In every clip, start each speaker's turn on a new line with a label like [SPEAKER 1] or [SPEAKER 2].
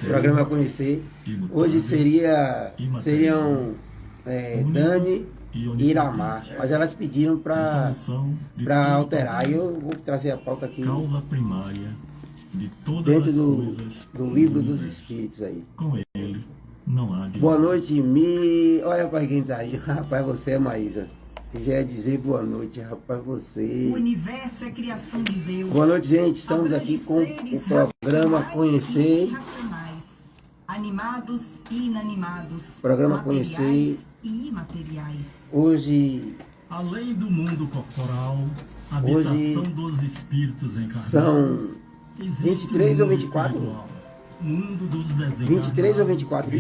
[SPEAKER 1] Programa Conhecer. Hoje seriam Dani e Iramar, mas elas pediram para alterar. E eu vou trazer a pauta aqui dentro do livro dos Espíritos aí.
[SPEAKER 2] Com ele não há de...
[SPEAKER 1] Boa noite, Olha, rapaz, quem tá aí? Rapaz, você é Maísa. Eu já ia dizer boa noite, rapaz, você.
[SPEAKER 3] O universo é criação de Deus.
[SPEAKER 1] Boa noite, gente. Estamos aqui com o programa Conhecer.
[SPEAKER 3] Animados e inanimados.
[SPEAKER 1] Programa Conhecer.
[SPEAKER 3] E imateriais.
[SPEAKER 1] Hoje.
[SPEAKER 2] Além do mundo corporal, a habitação dos espíritos encarnados.
[SPEAKER 1] São 23 ou 24?
[SPEAKER 2] Mundo dos desencarnados.
[SPEAKER 1] 23 ou 24?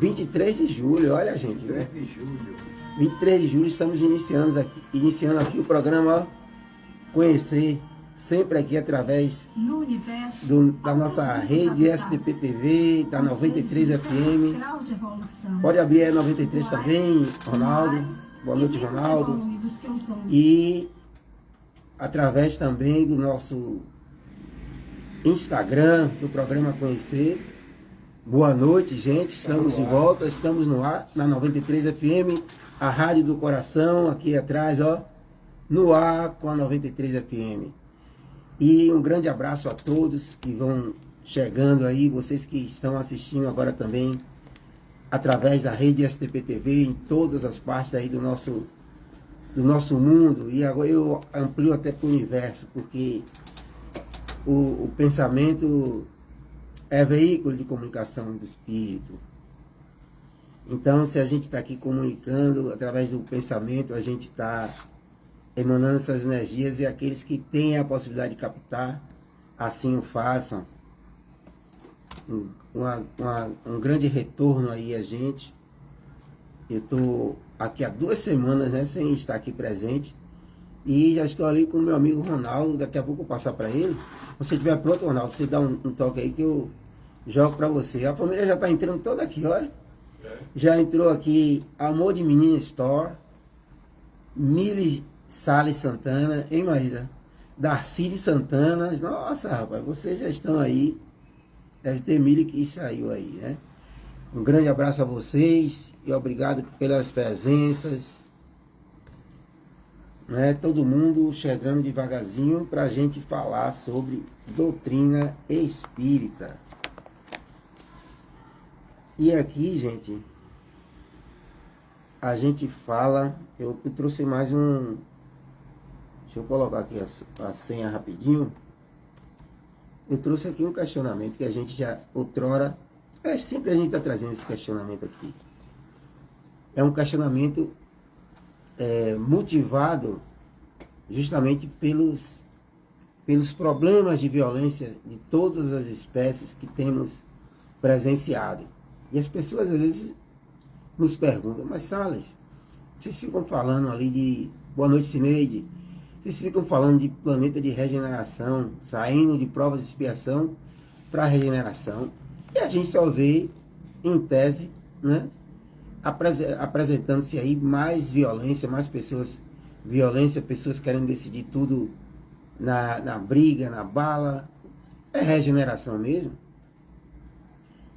[SPEAKER 1] 23 de julho, olha, gente.
[SPEAKER 4] 23 de julho.
[SPEAKER 1] 23 de julho estamos iniciando aqui o programa Conhecer, sempre aqui através da nossa rede SDP TV, da 93 FM. Pode abrir a 93 também, Ronaldo. Boa noite, Ronaldo. E através também do nosso Instagram, do programa Conhecer. Boa noite, gente. Estamos de volta, estamos no ar, na 93 FM. A Rádio do Coração, aqui atrás, ó, no ar com a 93 FM. E um grande abraço a todos que vão chegando aí, vocês que estão assistindo agora também, através da rede SDP TV, em todas as partes aí do nosso mundo. E agora eu amplio até para o universo, porque o pensamento é veículo de comunicação do espírito. Então, se a gente está aqui comunicando através do pensamento, a gente está emanando essas energias, e aqueles que têm a possibilidade de captar, assim o façam. Um grande retorno aí a gente. Eu estou aqui há 2 semanas, né, sem estar aqui presente, e já estou ali com o meu amigo Ronaldo. Daqui a pouco eu vou passar para ele. Se você estiver pronto, Ronaldo, você dá um toque aí que eu jogo para você. A família já está entrando toda aqui, olha. Já entrou aqui Amor de Menina Store, Mili Salles Santana, hein, Maísa? Darcy Santana. Nossa, rapaz, vocês já estão aí. Deve ter Mili que saiu aí, né? Um grande abraço a vocês e obrigado pelas presenças. Né? Todo mundo chegando devagarzinho para a gente falar sobre doutrina espírita. E aqui, gente, a gente fala, eu trouxe mais um, deixa eu colocar aqui a senha rapidinho. Eu trouxe aqui um questionamento que a gente já outrora, sempre a gente está trazendo esse questionamento aqui. É um questionamento motivado justamente pelos problemas de violência de todas as espécies que temos presenciado. E as pessoas às vezes nos perguntam, mas Salles, vocês ficam falando ali de... Boa noite, Cineide. Vocês ficam falando de planeta de regeneração, saindo de provas de expiação para regeneração. E a gente só vê, em tese, né, apresentando-se aí mais violência, mais pessoas... Violência, pessoas querendo decidir tudo na briga, na bala. É regeneração mesmo.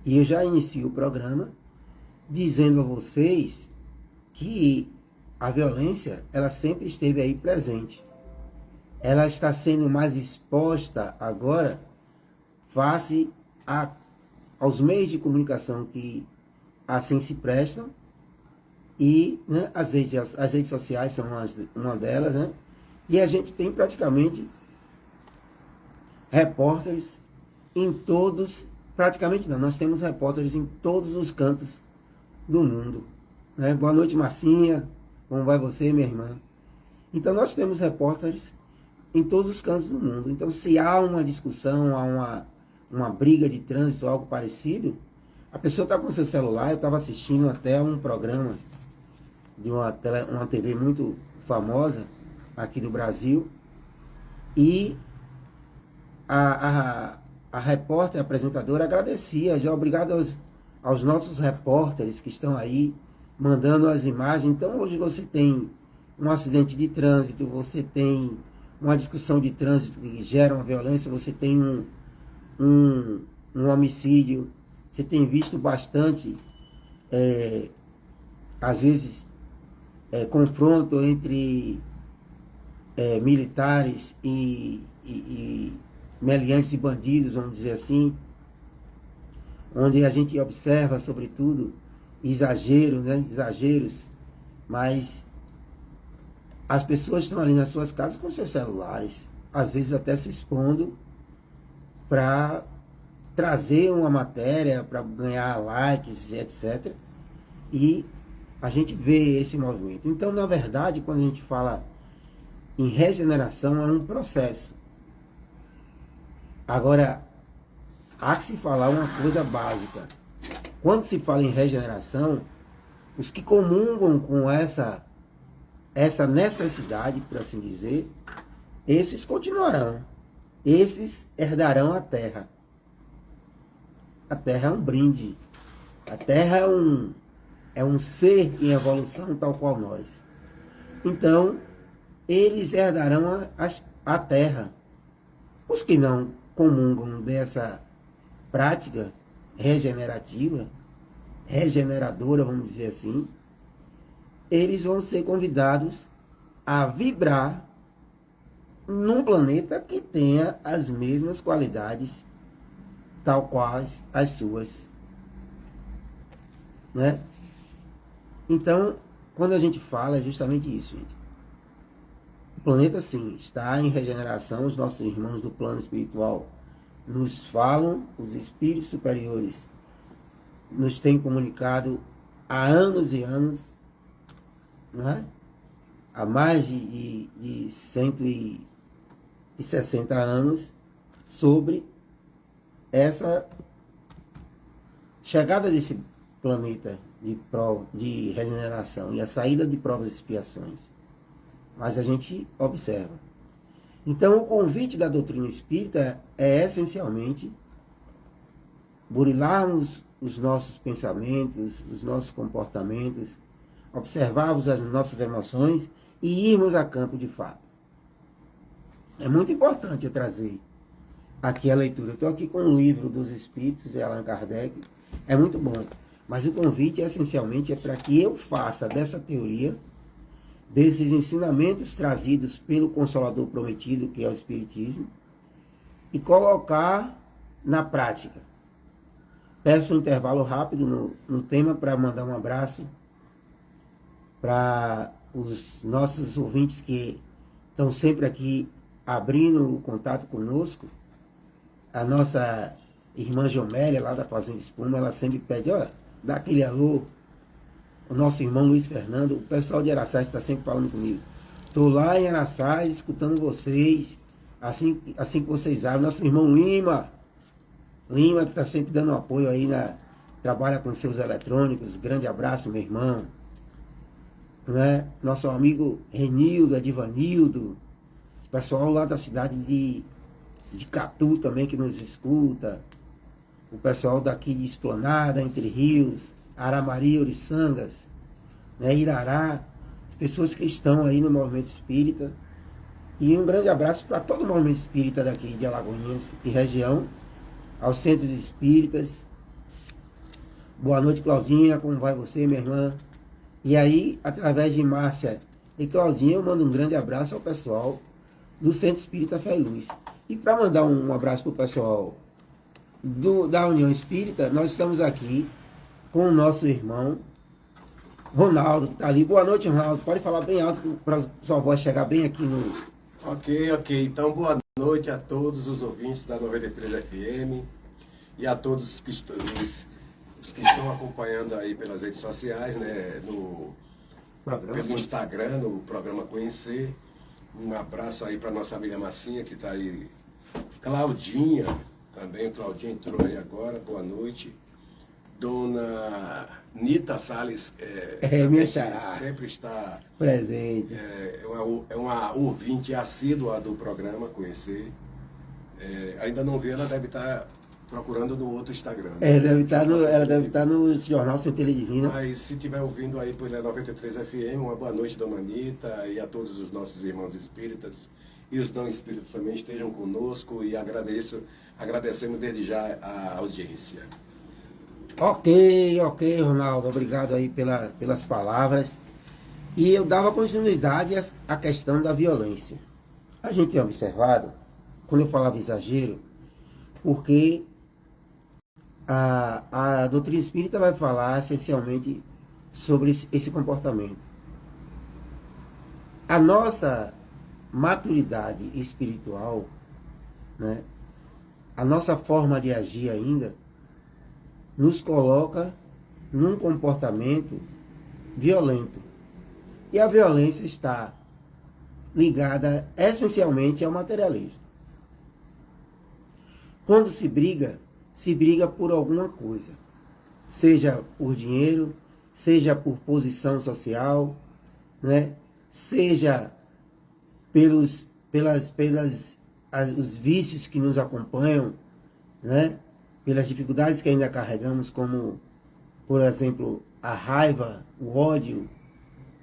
[SPEAKER 1] E eu já inicio o programa dizendo a vocês que a violência, ela sempre esteve aí presente. Ela está sendo mais exposta agora face aos meios de comunicação que assim se prestam. E, né, as redes sociais são uma delas, né? E a gente tem praticamente repórteres em todos... Praticamente não, nós temos repórteres em todos os cantos do mundo. Né? Boa noite, Marcinha. Como vai você, minha irmã? Então, nós temos repórteres em todos os cantos do mundo. Então, se há uma discussão, há uma briga de trânsito, algo parecido, a pessoa está com seu celular. Eu estava assistindo até um programa de uma TV muito famosa aqui do Brasil, e a repórter, a apresentadora, agradecia, já obrigado aos nossos repórteres que estão aí mandando as imagens. Então, hoje você tem um acidente de trânsito, você tem uma discussão de trânsito que gera uma violência, você tem um homicídio. Você tem visto bastante, às vezes, confronto entre militares e meliantes e bandidos, vamos dizer assim, onde a gente observa, sobretudo, exageros, né? Exageros, mas as pessoas estão ali nas suas casas com seus celulares, às vezes até se expondo para trazer uma matéria, para ganhar likes, etc. E a gente vê esse movimento. Então, na verdade, quando a gente fala em regeneração, é um processo. Agora, há que se falar uma coisa básica. Quando se fala em regeneração, os que comungam com essa necessidade, por assim dizer, esses continuarão. Esses herdarão a terra. A terra é um brinde. A terra é um ser em evolução tal qual nós. Então, eles herdarão a terra. Os que não comungam dessa prática regenerativa, regeneradora, vamos dizer assim, eles vão ser convidados a vibrar num planeta que tenha as mesmas qualidades, tal quais as suas. Né? Então, quando a gente fala, é justamente isso, gente. O planeta, sim, está em regeneração. Os nossos irmãos do plano espiritual nos falam, os espíritos superiores nos têm comunicado há anos e anos, não é? Há mais de 160 anos, sobre essa chegada desse planeta de regeneração e a saída de provas e expiações. Mas a gente observa. Então, o convite da doutrina espírita é essencialmente burilarmos os nossos pensamentos, os nossos comportamentos, observarmos as nossas emoções e irmos a campo de fato. É muito importante eu trazer aqui a leitura. Eu estou aqui com um livro dos Espíritos, de Allan Kardec. É muito bom. Mas o convite, essencialmente, é para que eu faça dessa teoria, desses ensinamentos trazidos pelo Consolador Prometido, que é o Espiritismo, e colocar na prática. Peço um intervalo rápido no tema para mandar um abraço para os nossos ouvintes que estão sempre aqui abrindo o contato conosco. A nossa irmã Jomélia, lá da Fazenda Espuma, ela sempre pede, ó, dá aquele alô. O nosso irmão Luiz Fernando, o pessoal de Araçás está sempre falando comigo. Estou lá em Araçás, escutando vocês, assim que vocês abrem. Nosso irmão Lima, que está sempre dando apoio aí, trabalha com seus eletrônicos. Grande abraço, meu irmão. Né? Nosso amigo Renildo, Edivanildo, pessoal lá da cidade de Catu também que nos escuta. O pessoal daqui de Esplanada, Entre Rios, Aramaria, Oriçangas, né, Irará, as pessoas que estão aí no movimento espírita. E um grande abraço para todo o movimento espírita daqui de Alagoinhas e região, aos centros espíritas. Boa noite, Claudinha, como vai você, minha irmã? E aí, através de Márcia e Claudinha, eu mando um grande abraço ao pessoal do Centro Espírita Fé e Luz. E para mandar um abraço para o pessoal da União Espírita, nós estamos aqui com o nosso irmão Ronaldo, que está ali. Boa noite, Ronaldo. Pode falar bem alto para a sua voz chegar bem aqui no...
[SPEAKER 4] Ok. Então, boa noite a todos os ouvintes da 93 FM e a todos os que estão acompanhando aí pelas redes sociais, né, pelo Instagram, no programa Conhecer. Um abraço aí para nossa amiga Massinha, que está aí. Claudinha, também. Claudinha entrou aí agora. Boa noite. Dona Nita Salles,
[SPEAKER 1] minha xará,
[SPEAKER 4] sempre está
[SPEAKER 1] presente.
[SPEAKER 4] É uma ouvinte assídua do programa Conhecer. Ainda não vi, ela deve estar procurando no outro Instagram. Né?
[SPEAKER 1] Ela deve estar no Jornal Centelha Divina.
[SPEAKER 4] Mas se estiver ouvindo aí pela 93 FM, uma boa noite, Dona Nita, e a todos os nossos irmãos espíritas e os não espíritos também estejam conosco e agradecemos desde já a audiência.
[SPEAKER 1] Ok, Ronaldo, obrigado aí pelas palavras. E eu dava continuidade à questão da violência. A gente tem observado, quando eu falava exagero, porque a doutrina espírita vai falar essencialmente sobre esse comportamento. A nossa maturidade espiritual, né, a nossa forma de agir ainda, nos coloca num comportamento violento. E a violência está ligada essencialmente ao materialismo. Quando se briga por alguma coisa, seja por dinheiro, seja por posição social, né? Seja pelos os vícios que nos acompanham, né? Pelas dificuldades que ainda carregamos, como, por exemplo, a raiva, o ódio,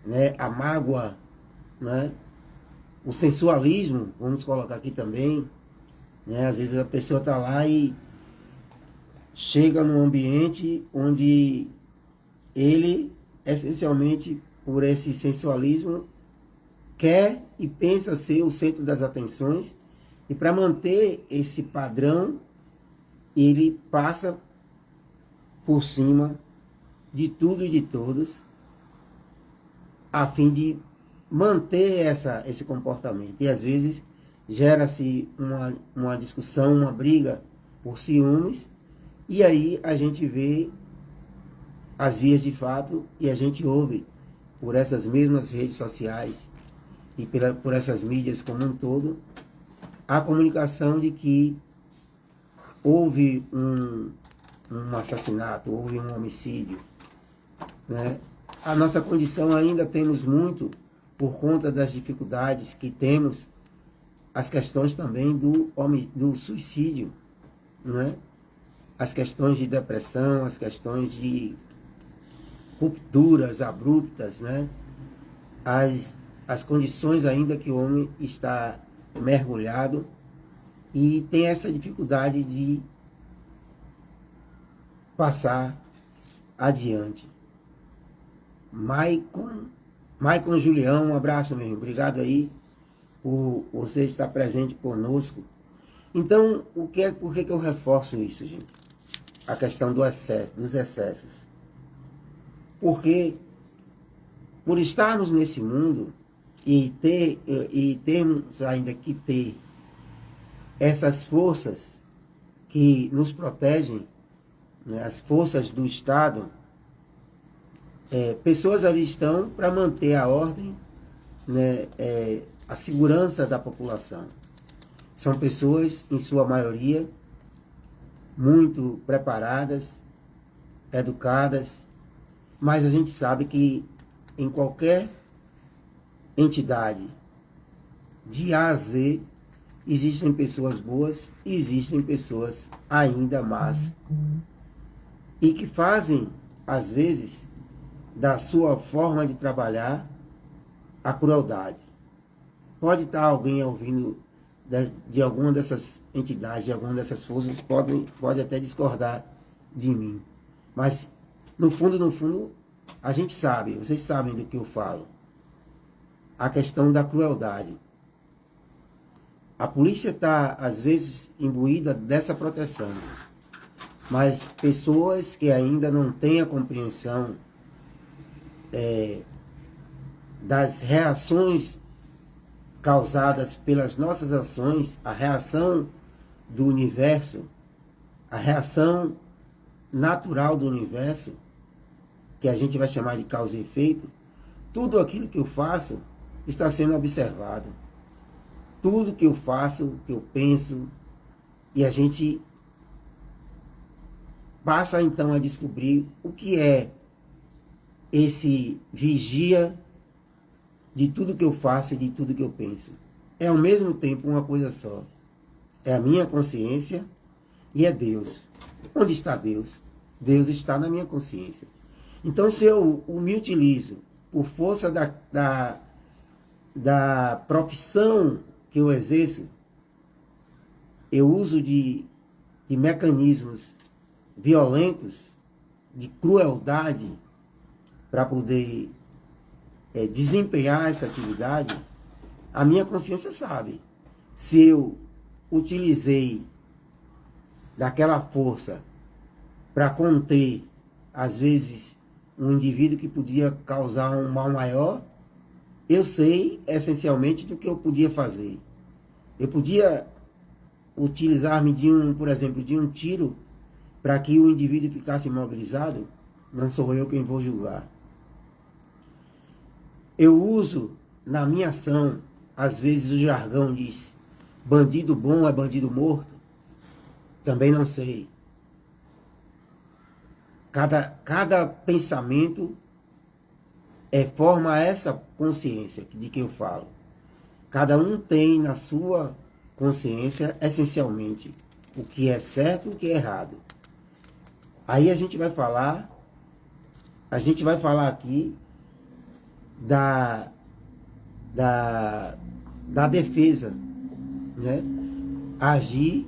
[SPEAKER 1] né? A mágoa, né? O sensualismo, vamos colocar aqui também, né? Às vezes a pessoa está lá e chega num ambiente onde ele, essencialmente, por esse sensualismo, quer e pensa ser o centro das atenções, e para manter esse padrão, ele passa por cima de tudo e de todos, a fim de manter esse comportamento. E às vezes gera-se uma discussão, uma briga por ciúmes, e aí a gente vê as vias de fato e a gente ouve por essas mesmas redes sociais e por essas mídias como um todo, a comunicação de que houve um assassinato, houve um homicídio, né? A nossa condição ainda temos muito, por conta das dificuldades que temos, as questões também do suicídio, né? As questões de depressão, as questões de rupturas abruptas, né? As condições ainda que o homem está mergulhado e tem essa dificuldade de passar adiante. Maicon Julião, um abraço mesmo. Obrigado aí por você estar presente conosco. Então, por que eu reforço isso, gente? A questão dos excessos. Porque, por estarmos nesse mundo e termos ainda que ter essas forças que nos protegem, né, as forças do Estado, pessoas ali estão para manter a ordem, né, a segurança da população. São pessoas, em sua maioria, muito preparadas, educadas, mas a gente sabe que em qualquer entidade, de A a Z, existem pessoas boas e existem pessoas ainda más, e que fazem, às vezes, da sua forma de trabalhar, a crueldade. Pode estar alguém ouvindo de alguma dessas entidades, de alguma dessas forças, pode até discordar de mim. Mas, no fundo, a gente sabe, vocês sabem do que eu falo. A questão da crueldade. A polícia está, às vezes, imbuída dessa proteção. Mas pessoas que ainda não têm a compreensão das reações causadas pelas nossas ações, a reação do universo, a reação natural do universo, que a gente vai chamar de causa e efeito, tudo aquilo que eu faço está sendo observado. Tudo que eu faço, que eu penso, e a gente passa então a descobrir o que é esse vigia de tudo que eu faço e de tudo que eu penso. É ao mesmo tempo uma coisa só. É a minha consciência e é Deus. Onde está Deus? Deus está na minha consciência. Então, se eu me utilizo por força da profissão que eu exerço, eu uso de mecanismos violentos, de crueldade, para poder desempenhar essa atividade, a minha consciência sabe. Se eu utilizei daquela força para conter, às vezes, um indivíduo que podia causar um mal maior, eu sei essencialmente do que eu podia fazer. Eu podia utilizar-me por exemplo, de um tiro para que o indivíduo ficasse imobilizado. Não sou eu quem vou julgar. Eu uso na minha ação, às vezes o jargão diz, bandido bom é bandido morto. Também não sei. Cada pensamento forma essa consciência de que eu falo. Cada um tem na sua consciência, essencialmente, o que é certo e o que é errado. Aí a gente vai falar aqui da defesa, né? Agir.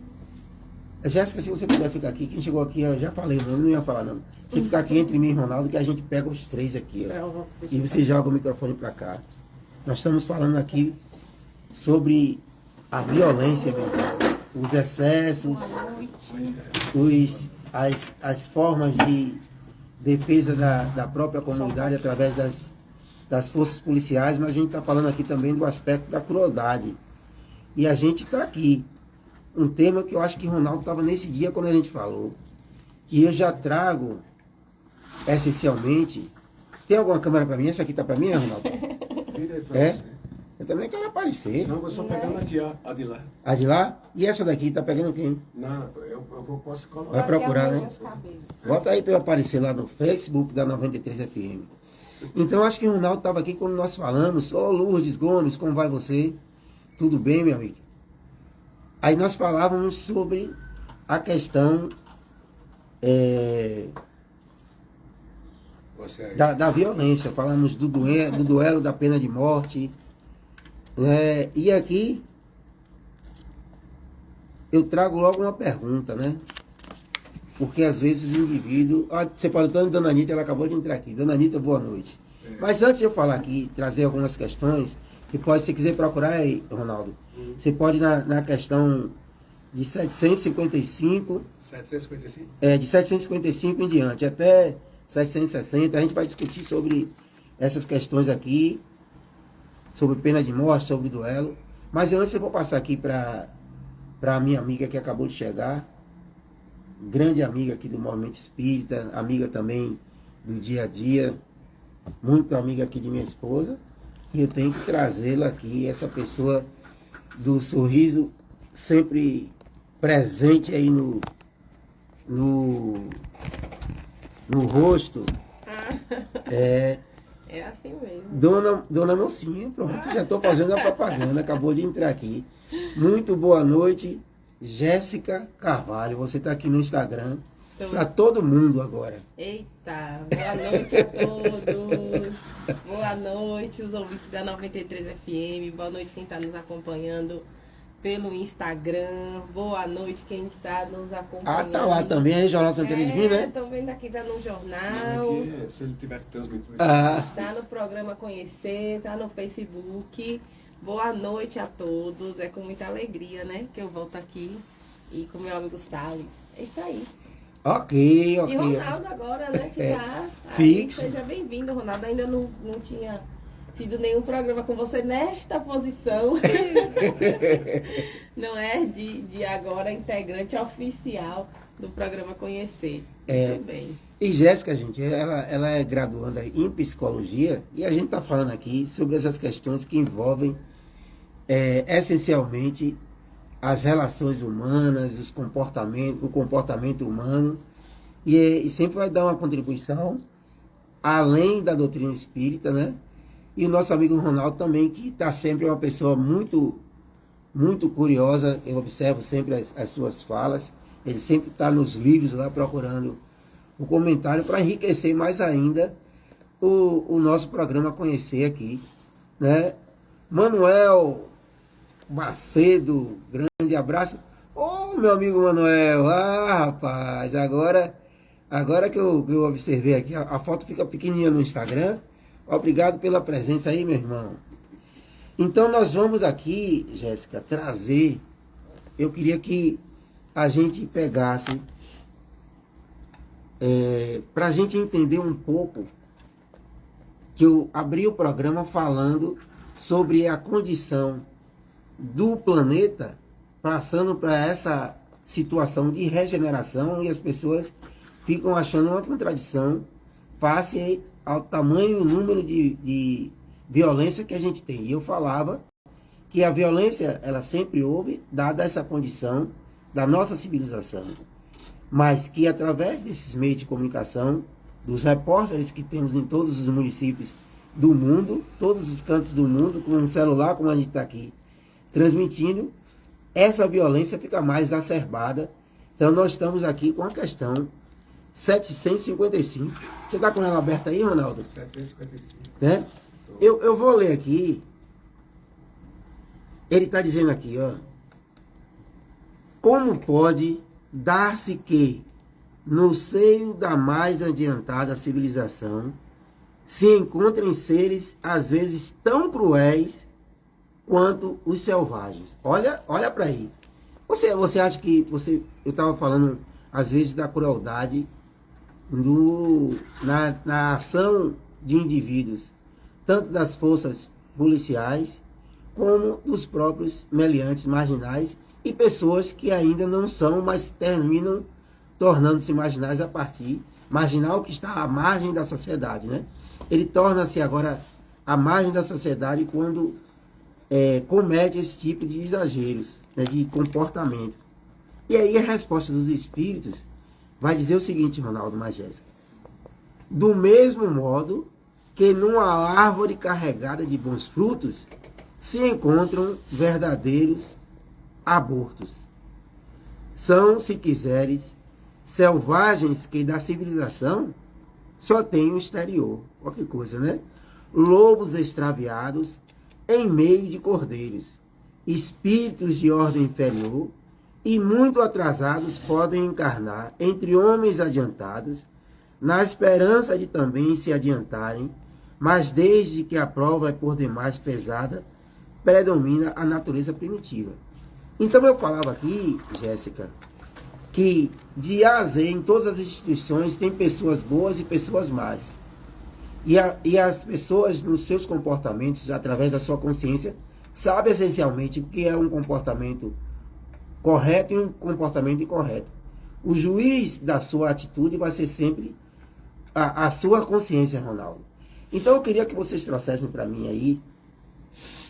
[SPEAKER 1] Jéssica, se você puder ficar aqui, quem chegou aqui, eu já falei, eu não ia falar não. Você ficar aqui entre mim e Ronaldo, que a gente pega os três aqui, ó, e você joga o microfone para cá. Nós estamos falando aqui sobre a violência, os excessos, as formas de defesa da própria comunidade através das forças policiais, mas a gente está falando aqui também do aspecto da crueldade. E a gente está aqui. Um tema que eu acho que Ronaldo estava nesse dia quando a gente falou. E eu já trago, essencialmente... Tem alguma câmera para mim? Essa aqui está para mim, Ronaldo?
[SPEAKER 4] Vira aí pra você.
[SPEAKER 1] Eu também quero aparecer.
[SPEAKER 4] Não, eu estou pegando aqui, ó, a de lá.
[SPEAKER 1] A de lá? E essa daqui está pegando quem?
[SPEAKER 4] Não, eu posso colocar.
[SPEAKER 1] Vai procurar, né? Bota aí para eu aparecer lá no Facebook da 93 FM. Então, acho que o Ronaldo estava aqui quando nós falamos. Ô, Lourdes Gomes, como vai você? Tudo bem, meu amigo? Aí nós falávamos sobre a questão da violência. Falamos do duelo da pena de morte. E aqui eu trago logo uma pergunta, né? Porque às vezes o indivíduo... você falou tanto Dona Anitta, ela acabou de entrar aqui. Dona Anitta, boa noite. Mas antes de eu falar aqui, trazer algumas questões, que pode, se quiser procurar aí, Ronaldo, você pode na questão de 755...
[SPEAKER 4] 755?
[SPEAKER 1] De 755 em diante, até 760, a gente vai discutir sobre essas questões aqui, sobre pena de morte, sobre duelo. Mas antes eu vou passar aqui para a minha amiga que acabou de chegar, grande amiga aqui do Movimento Espírita, amiga também do dia a dia, muito amiga aqui de minha esposa, e eu tenho que trazê-la aqui, essa pessoa do sorriso sempre presente aí no rosto.
[SPEAKER 5] É assim mesmo.
[SPEAKER 1] Dona Mocinha, pronto, já estou fazendo a propaganda, acabou de entrar aqui. Muito boa noite, Jéssica Carvalho. Você está aqui no Instagram, para todo mundo agora.
[SPEAKER 5] Eita, boa noite a todos. Boa noite, os ouvintes da 93 FM. Boa noite quem está nos acompanhando pelo Instagram. Boa noite quem está nos acompanhando.
[SPEAKER 1] Tá lá também, aí, Jornal Santana Divina, né?
[SPEAKER 5] Estou vendo aqui, está no jornal.
[SPEAKER 4] Aqui, se ele tiver que transmitir.
[SPEAKER 5] Está no programa Conhecer, está no Facebook. Boa noite a todos. É com muita alegria, né, que eu volto aqui e com meu amigo Salles. É isso aí.
[SPEAKER 1] Ok.
[SPEAKER 5] E Ronaldo agora, né, que tá
[SPEAKER 1] fixo.
[SPEAKER 5] Seja bem-vindo, Ronaldo. Ainda não tinha tido nenhum programa com você nesta posição. Não é? De agora integrante oficial do programa Conhecer. Muito bem.
[SPEAKER 1] E Jéssica, gente, ela é graduanda em psicologia e a gente está falando aqui sobre essas questões que envolvem essencialmente as relações humanas, o comportamento humano, e sempre vai dar uma contribuição além da doutrina espírita, né? E o nosso amigo Ronaldo também, que está sempre uma pessoa muito, muito curiosa. Eu observo sempre as suas falas. Ele sempre está nos livros lá procurando o comentário para enriquecer mais ainda o nosso programa Conhecer aqui, né? Manuel, Macedo, grande abraço. Ô, meu amigo Manuel, rapaz, agora que eu observei aqui, a foto fica pequenininha no Instagram. Obrigado pela presença aí, meu irmão. Então nós vamos aqui, Jéssica, trazer, eu queria que a gente pegasse, para a gente entender um pouco, que eu abri o programa falando sobre a condição do planeta passando para essa situação de regeneração, e as pessoas ficam achando uma contradição face ao tamanho e o número de violência que a gente tem. E eu falava que a violência, ela sempre houve, dada essa condição da nossa civilização, mas que através desses meios de comunicação, dos repórteres que temos em todos os municípios do mundo, todos os cantos do mundo, com um celular, como a gente está aqui transmitindo, essa violência fica mais exacerbada. Então nós estamos aqui com a questão 755. Você está com ela aberta aí, Ronaldo?
[SPEAKER 4] 755.
[SPEAKER 1] Né? Eu vou ler aqui. Ele está dizendo aqui, ó. Como pode dar-se que, no seio da mais adiantada civilização, se encontrem seres, às vezes, tão cruéis quanto os selvagens? Olha para aí. Você acha que... eu estava falando, às vezes, da crueldade na ação de indivíduos, tanto das forças policiais, como dos próprios meliantes marginais e pessoas que ainda não são, mas terminam tornando-se marginais a partir, marginal que está à margem da sociedade, né? Ele torna-se agora à margem da sociedade quando comete esse tipo de exageros, né, de comportamento. E aí a resposta dos espíritos vai dizer o seguinte, Ronaldo Majésica: do mesmo modo que numa árvore carregada de bons frutos se encontram verdadeiros abortos. São, se quiseres, selvagens que da civilização só tem o exterior. Olha que coisa, né? Lobos extraviados em meio de cordeiros, espíritos de ordem inferior e muito atrasados podem encarnar entre homens adiantados, na esperança de também se adiantarem, mas desde que a prova é por demais pesada, predomina a natureza primitiva. Então eu falava aqui, Jéssica, que de A a Z, em todas as instituições, tem pessoas boas e pessoas más. E as pessoas, nos seus comportamentos, através da sua consciência, sabem essencialmente o que é um comportamento correto e um comportamento incorreto. O juiz da sua atitude vai ser sempre a sua consciência, Ronaldo. Então eu queria que vocês trouxessem para mim aí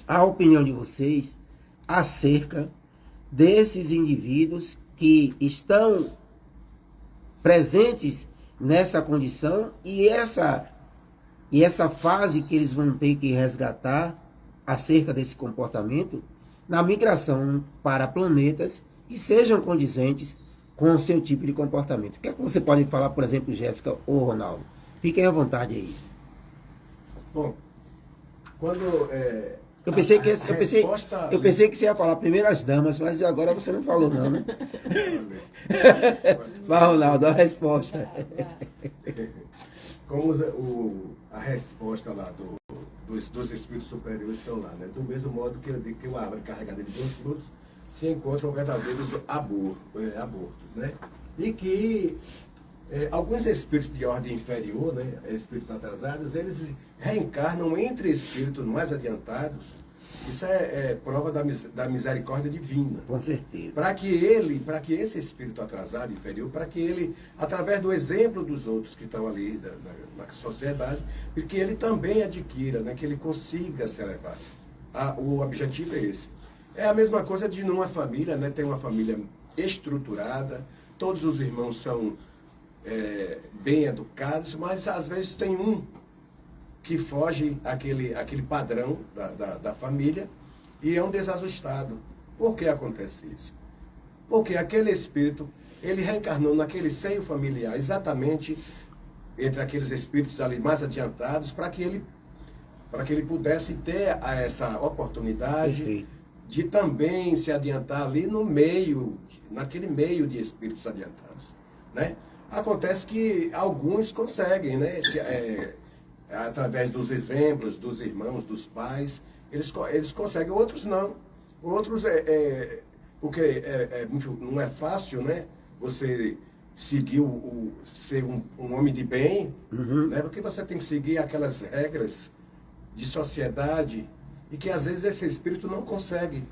[SPEAKER 1] a opinião de vocês acerca desses indivíduos que estão presentes nessa condição e essa fase que eles vão ter que resgatar acerca desse comportamento na migração para planetas que sejam condizentes com o seu tipo de comportamento. O que é que você pode falar, por exemplo, Jéssica ou Ronaldo? Fiquem à vontade aí.
[SPEAKER 4] Bom, quando...
[SPEAKER 1] Eu pensei que você ia falar primeiro as damas, mas agora você não falou não, né? Vai, Ronaldo, a resposta.
[SPEAKER 4] Como a resposta lá dos espíritos superiores estão lá, né? Do mesmo modo que eu digo que uma árvore carregada de bons frutos se encontram verdadeiros abortos, né? E que alguns espíritos de ordem inferior, né, espíritos atrasados, eles reencarnam entre espíritos mais adiantados. Isso é prova da misericórdia divina.
[SPEAKER 1] Com certeza.
[SPEAKER 4] Para que esse espírito atrasado, inferior, para que ele, através do exemplo dos outros que estão ali na sociedade, que ele também adquira, né, que ele consiga se elevar. O objetivo é esse. É a mesma coisa de numa família, né, tem uma família estruturada, todos os irmãos são bem educados, mas às vezes tem um que foge aquele padrão da família e é um desajustado. Por que acontece isso? Porque aquele espírito, ele reencarnou naquele seio familiar, exatamente entre aqueles espíritos ali mais adiantados, para que ele pudesse ter essa oportunidade de também se adiantar ali no meio, naquele meio de espíritos adiantados, né? Acontece que alguns conseguem, né? Através dos exemplos dos irmãos, dos pais, eles conseguem, outros não. Outros, porque não é fácil, né? Você seguir ser um homem de bem, né? Porque você tem que seguir aquelas regras de sociedade e que às vezes esse espírito não consegue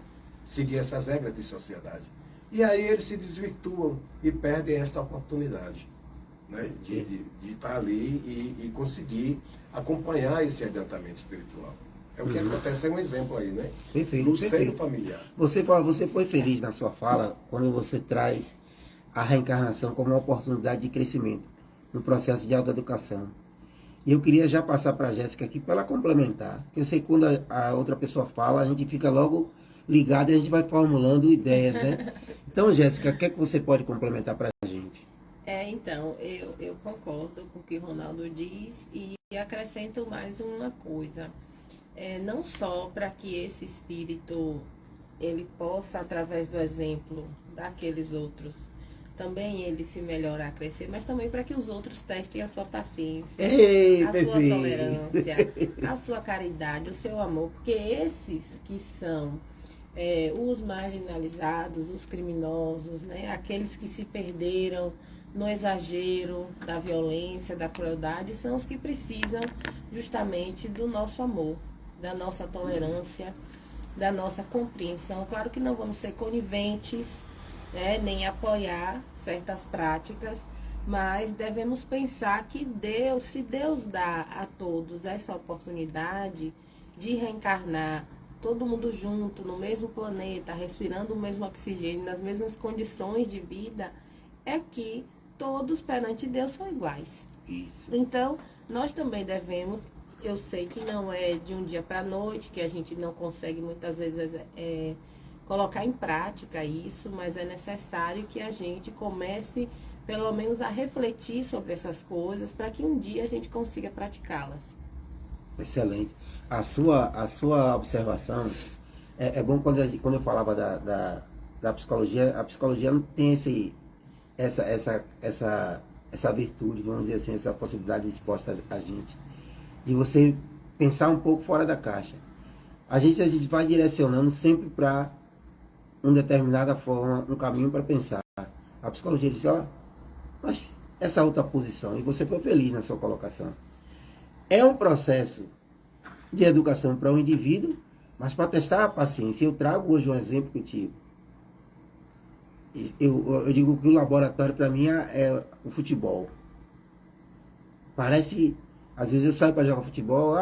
[SPEAKER 4] seguir essas regras de sociedade. E aí eles se desvirtuam e perdem esta oportunidade, né? De estar ali e conseguir acompanhar esse adiantamento espiritual. É o que acontece, é um exemplo aí, né?
[SPEAKER 1] Perfeito,
[SPEAKER 4] No seio
[SPEAKER 1] perfeito.
[SPEAKER 4] familiar.
[SPEAKER 1] Você foi feliz na sua fala quando você traz a reencarnação como uma oportunidade de crescimento no processo de autoeducação. E eu queria já passar para a Jéssica aqui para ela complementar. Porque eu sei que quando a outra pessoa fala, a gente fica logo ligado e a gente vai formulando ideias, né? Então, Jéssica, o que é que você pode complementar para a gente?
[SPEAKER 5] Então, eu concordo com o que o Ronaldo diz e acrescento mais uma coisa. Não só para que esse espírito ele possa, através do exemplo daqueles outros, também ele se melhorar, crescer, mas também para que os outros testem a sua paciência, a sua tolerância, a sua caridade, o seu amor, porque esses que são os marginalizados, os criminosos, né, aqueles que se perderam no exagero da violência, da crueldade, são os que precisam justamente do nosso amor, da nossa tolerância, da nossa compreensão. Claro que não vamos ser coniventes, né, nem apoiar certas práticas, mas devemos pensar que Deus, se Deus dá a todos essa oportunidade de reencarnar, todo mundo junto, no mesmo planeta, respirando o mesmo oxigênio, nas mesmas condições de vida, é que todos perante Deus são iguais.
[SPEAKER 1] Isso.
[SPEAKER 5] Então, nós também devemos, eu sei que não é de um dia para a noite, que a gente não consegue muitas vezes colocar em prática isso, mas é necessário que a gente comece, pelo menos, a refletir sobre essas coisas, para que um dia a gente consiga praticá-las.
[SPEAKER 1] Excelente. A sua observação é bom quando eu falava da psicologia, a psicologia não tem essa virtude, vamos dizer assim, essa possibilidade exposta a gente, de você pensar um pouco fora da caixa. A gente vai direcionando sempre para uma determinada forma, um caminho para pensar. A psicologia diz, mas essa outra posição, e você foi feliz na sua colocação, é um processo de educação para o indivíduo, mas para testar a paciência. Eu trago hoje um exemplo que eu tive. Eu digo que o laboratório para mim é o futebol. Parece, às vezes eu saio para jogar futebol,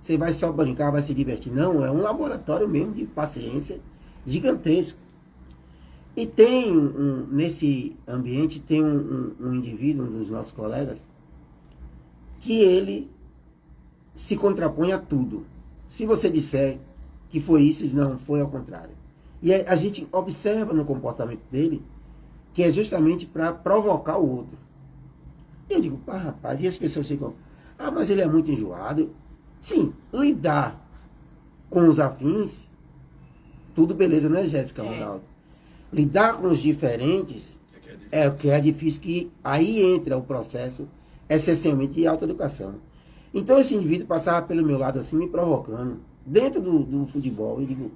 [SPEAKER 1] você vai só brincar, vai se divertir. Não, é um laboratório mesmo de paciência gigantesco. E tem, nesse ambiente, tem um indivíduo, um dos nossos colegas, que ele se contrapõe a tudo. Se você disser que foi isso, não, foi ao contrário. E a gente observa no comportamento dele que é justamente para provocar o outro. E eu digo, rapaz, e as pessoas ficam, mas ele é muito enjoado. Sim, lidar com os afins, tudo beleza, não é, Jéssica, Ronaldo? Lidar com os diferentes é o que é difícil, que aí entra o processo essencialmente de autoeducação. Então esse indivíduo passava pelo meu lado assim, me provocando, dentro do futebol, e digo,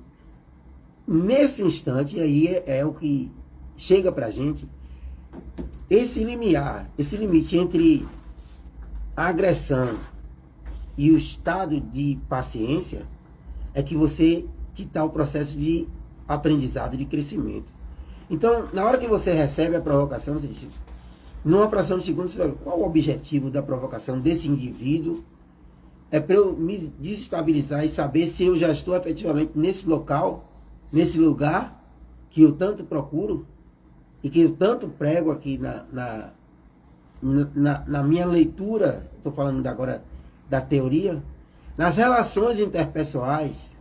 [SPEAKER 1] nesse instante, aí é o que chega pra gente, esse limite entre a agressão e o estado de paciência, é que está o processo de aprendizado, de crescimento. Então, na hora que você recebe a provocação, você diz, numa fração de segundo, você vai ver qual o objetivo da provocação desse indivíduo. É para eu me desestabilizar e saber se eu já estou efetivamente nesse local, nesse lugar que eu tanto procuro e que eu tanto prego aqui na minha leitura, estou falando agora da teoria, nas relações interpessoais.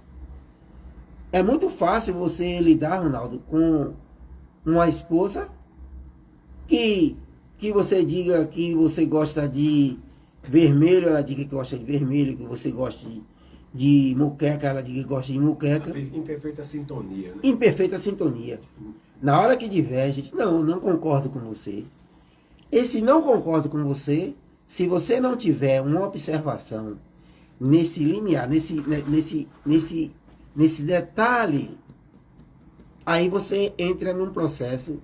[SPEAKER 1] É muito fácil você lidar, Ronaldo, com uma esposa que você diga que você gosta de vermelho, ela diga que gosta de vermelho, que você gosta de muqueca, ela diz que gosta de muqueca.
[SPEAKER 4] Em perfeita sintonia, né?
[SPEAKER 1] Em perfeita sintonia. Na hora que diverge, não concordo com você. Esse não concordo com você, se você não tiver uma observação nesse linear, nesse detalhe, aí você entra num processo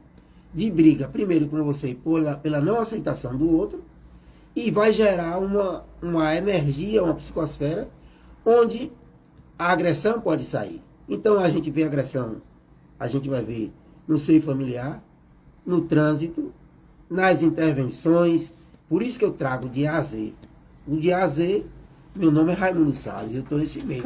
[SPEAKER 1] de briga, primeiro com você pela não aceitação do outro, e vai gerar uma energia, uma psicosfera, onde a agressão pode sair. Então a gente vê agressão, a gente vai ver no seio familiar, no trânsito, nas intervenções. Por isso que eu trago de A a Z. O de A a Z, meu nome é Raimundo Salles, eu estou nesse meio.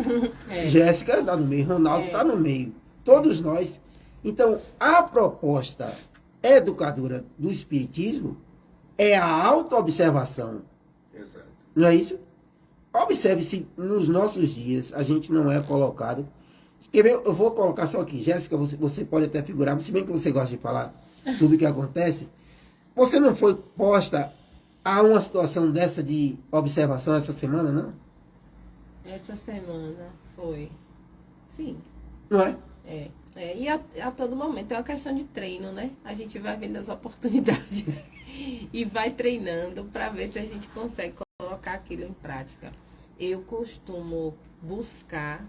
[SPEAKER 1] Jéssica está no meio, Ronaldo está no meio. Todos nós. Então, a proposta educadora do Espiritismo é a autoobservação.
[SPEAKER 4] Exato.
[SPEAKER 1] Não é isso? Observe se nos nossos dias a gente não é colocado. Quer ver? Eu vou colocar só aqui. Jéssica, você pode até figurar, se bem que você gosta de falar tudo o que acontece. Você não foi posta a uma situação dessa de observação essa semana, não?
[SPEAKER 5] Essa semana foi. Sim.
[SPEAKER 1] Não é?
[SPEAKER 5] E a todo momento é uma questão de treino, né? A gente vai vendo as oportunidades e vai treinando para ver se a gente consegue colocar aquilo em prática. Eu costumo buscar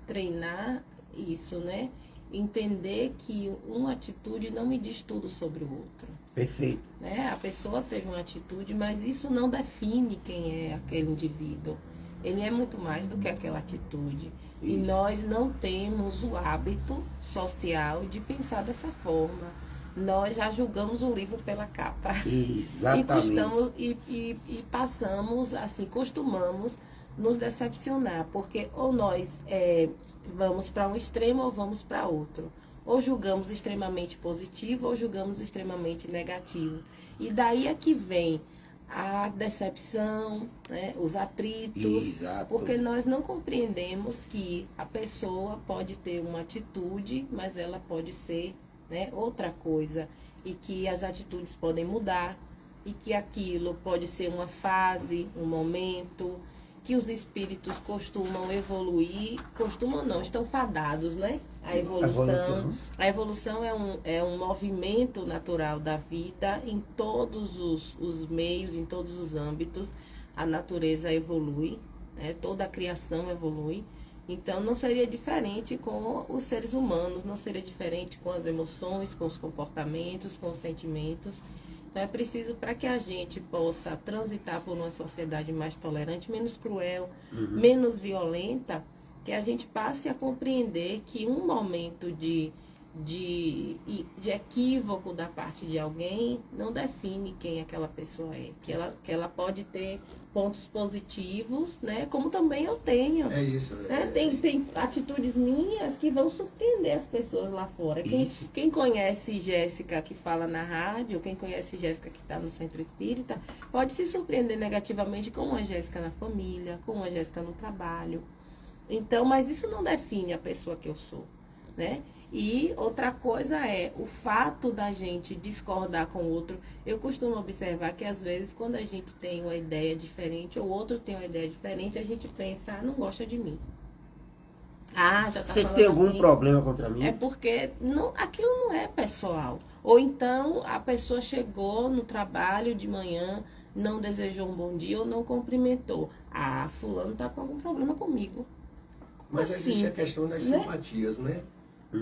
[SPEAKER 5] treinar isso, né? Entender que uma atitude não me diz tudo sobre o outro.
[SPEAKER 1] Perfeito.
[SPEAKER 5] Né? A pessoa teve uma atitude, mas isso não define quem é aquele indivíduo. Ele é muito mais do que aquela atitude. Isso. E nós não temos o hábito social de pensar dessa forma. Nós já julgamos o livro pela capa.
[SPEAKER 1] Exatamente.
[SPEAKER 5] E passamos, assim, costumamos nos decepcionar. Porque ou nós vamos para um extremo ou vamos para outro. Ou julgamos extremamente positivo ou julgamos extremamente negativo. E daí é que vem a decepção, né, os atritos,
[SPEAKER 1] Exato.
[SPEAKER 5] porque nós não compreendemos que a pessoa pode ter uma atitude, mas ela pode ser, né, outra coisa, e que as atitudes podem mudar, e que aquilo pode ser uma fase, um momento, que os espíritos costumam evoluir, costumam não, estão fadados, né? A evolução. A evolução é um movimento natural da vida em todos os meios, em todos os âmbitos. A natureza evolui, né? Toda a criação evolui. Então, não seria diferente com os seres humanos, não seria diferente com as emoções, com os comportamentos, com os sentimentos. Então, é preciso, para que a gente possa transitar por uma sociedade mais tolerante, menos cruel, menos violenta, que a gente passe a compreender que um momento de equívoco da parte de alguém não define quem aquela pessoa é. Que ela pode ter pontos positivos, né? Como também eu tenho.
[SPEAKER 4] É isso.
[SPEAKER 5] Né? Tem atitudes minhas que vão surpreender as pessoas lá fora. Quem conhece Jéssica que fala na rádio, quem conhece Jéssica que está no Centro Espírita, pode se surpreender negativamente com uma Jéssica na família, com uma Jéssica no trabalho. Então, mas isso não define a pessoa que eu sou, né? E outra coisa é o fato da gente discordar com o outro. Eu costumo observar que às vezes quando a gente tem uma ideia diferente ou o outro tem uma ideia diferente, a gente pensa, não gosta de mim. Já tá
[SPEAKER 1] Você
[SPEAKER 5] falando
[SPEAKER 1] tem algum
[SPEAKER 5] assim.
[SPEAKER 1] problema contra mim?
[SPEAKER 5] É porque aquilo não é pessoal. Ou então a pessoa chegou no trabalho de manhã, não desejou um bom dia ou não cumprimentou. Fulano tá com algum problema comigo.
[SPEAKER 4] Mas
[SPEAKER 5] assim,
[SPEAKER 4] existe a questão das
[SPEAKER 5] né?
[SPEAKER 4] simpatias, né?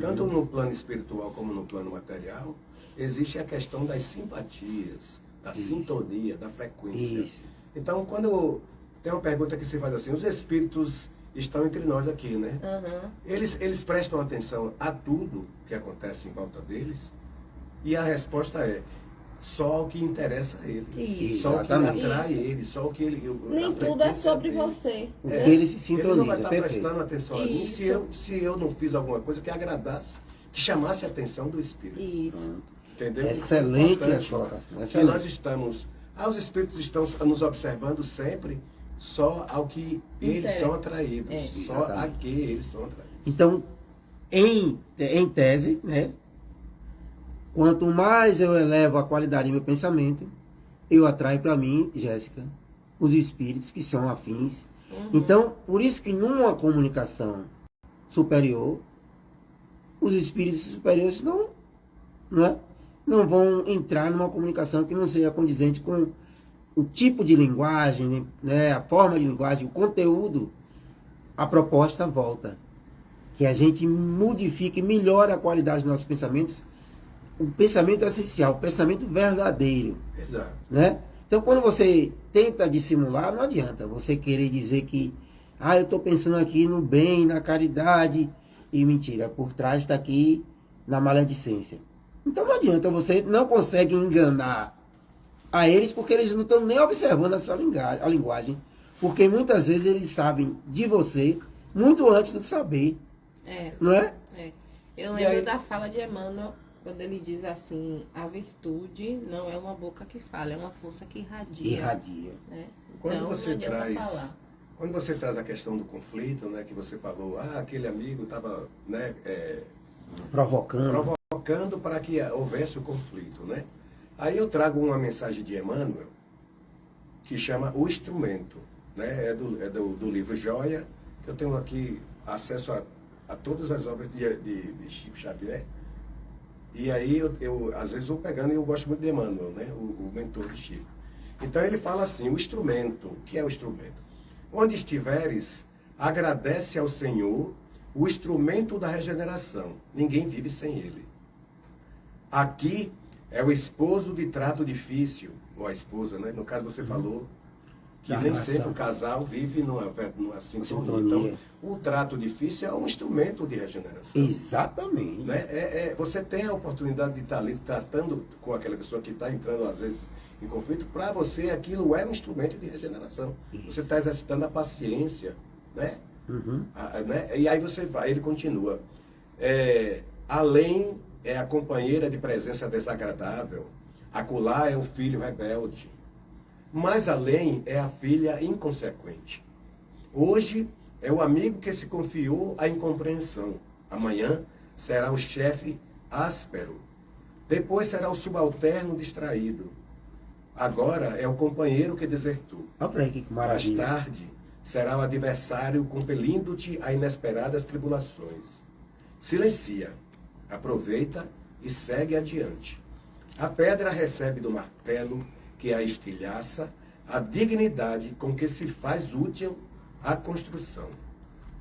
[SPEAKER 4] Tanto no plano espiritual como no plano material, existe a questão das simpatias, da sintonia, da frequência.
[SPEAKER 1] Isso.
[SPEAKER 4] Então, quando tem uma pergunta que se faz assim, os espíritos estão entre nós aqui, né? Eles prestam atenção a tudo que acontece em volta deles, e a resposta é só o que interessa a ele.
[SPEAKER 5] Isso.
[SPEAKER 4] Só o que
[SPEAKER 1] Exatamente.
[SPEAKER 4] atrai ele, só o que ele...
[SPEAKER 5] Nem
[SPEAKER 4] a
[SPEAKER 5] tudo é
[SPEAKER 4] frequência
[SPEAKER 5] sobre
[SPEAKER 4] dele.
[SPEAKER 5] você.
[SPEAKER 1] O
[SPEAKER 5] né?
[SPEAKER 1] que ele se
[SPEAKER 4] Ele não vai
[SPEAKER 1] sintoniza,
[SPEAKER 4] estar
[SPEAKER 1] perfeito.
[SPEAKER 4] prestando atenção a mim
[SPEAKER 5] Isso.
[SPEAKER 4] se eu não fiz alguma coisa que agradasse, que chamasse a atenção do espírito.
[SPEAKER 5] Isso.
[SPEAKER 4] Entendeu?
[SPEAKER 1] Excelente
[SPEAKER 4] Importante
[SPEAKER 1] essa colocação,
[SPEAKER 4] que
[SPEAKER 1] excelente.
[SPEAKER 4] nós estamos... os espíritos estão nos observando sempre só ao que eles
[SPEAKER 5] Interessa.
[SPEAKER 4] são atraídos. Só a
[SPEAKER 1] Exatamente.
[SPEAKER 4] que eles são atraídos.
[SPEAKER 1] Então, em tese, né? Quanto mais eu elevo a qualidade do meu pensamento, eu atraio para mim, Jéssica, os espíritos que são afins Então, por isso que numa comunicação superior, os espíritos superiores não vão entrar numa comunicação que não seja condizente com o tipo de linguagem, né, a forma de linguagem, o conteúdo. A proposta volta. Que a gente modifique e melhore a qualidade dos nossos pensamentos. O pensamento é essencial, o pensamento verdadeiro.
[SPEAKER 4] Exato.
[SPEAKER 1] Né? Então, quando você tenta dissimular, não adianta você querer dizer que eu estou pensando aqui no bem, na caridade, e mentira, por trás está aqui na maledicência. Então não adianta, você não consegue enganar a eles, porque eles não estão nem observando a sua linguagem, porque muitas vezes eles sabem de você muito antes de saber, não é?
[SPEAKER 5] Eu lembro da fala de Emmanuel, quando ele diz assim, a virtude não é uma boca que fala, é uma força que irradia. Né?
[SPEAKER 4] Quando
[SPEAKER 5] então,
[SPEAKER 4] você
[SPEAKER 5] não adianta falar.
[SPEAKER 4] Quando você traz a questão do conflito, né, que você falou, aquele amigo estava, né, provocando para que houvesse o conflito, né? Aí eu trago uma mensagem de Emmanuel que chama O Instrumento, né? É do livro Joia, que eu tenho aqui acesso a todas as obras de Chico Xavier. E aí eu às vezes vou pegando, e eu gosto muito de Emmanuel, né? O mentor de Chico. Então ele fala assim, o instrumento, o que é o instrumento? Onde estiveres, agradece ao Senhor o instrumento da regeneração. Ninguém vive sem ele. Aqui é o esposo de trato difícil, ou a esposa, né? No caso você falou que nem sempre o casal vive numa sintonia. Então, o trato difícil é um instrumento de regeneração.
[SPEAKER 1] Exatamente.
[SPEAKER 4] Né? Você tem a oportunidade de estar ali tratando com aquela pessoa que está entrando, às vezes, em conflito. Para você, aquilo é um instrumento de regeneração. Isso. Você está exercitando a paciência, né? Né? E aí você vai, ele continua. Além é a companheira de presença desagradável, acolá é o filho rebelde. Mais além é a filha inconsequente. Hoje é o amigo que se confiou à incompreensão. Amanhã será o chefe áspero. Depois será o subalterno distraído. Agora é o companheiro que desertou.
[SPEAKER 1] Olha para aí que maravilha.
[SPEAKER 4] Mais tarde será o adversário compelindo-te a inesperadas tribulações. Silencia, aproveita e segue adiante. A pedra recebe do martelo que a estilhaça a dignidade com que se faz útil a construção.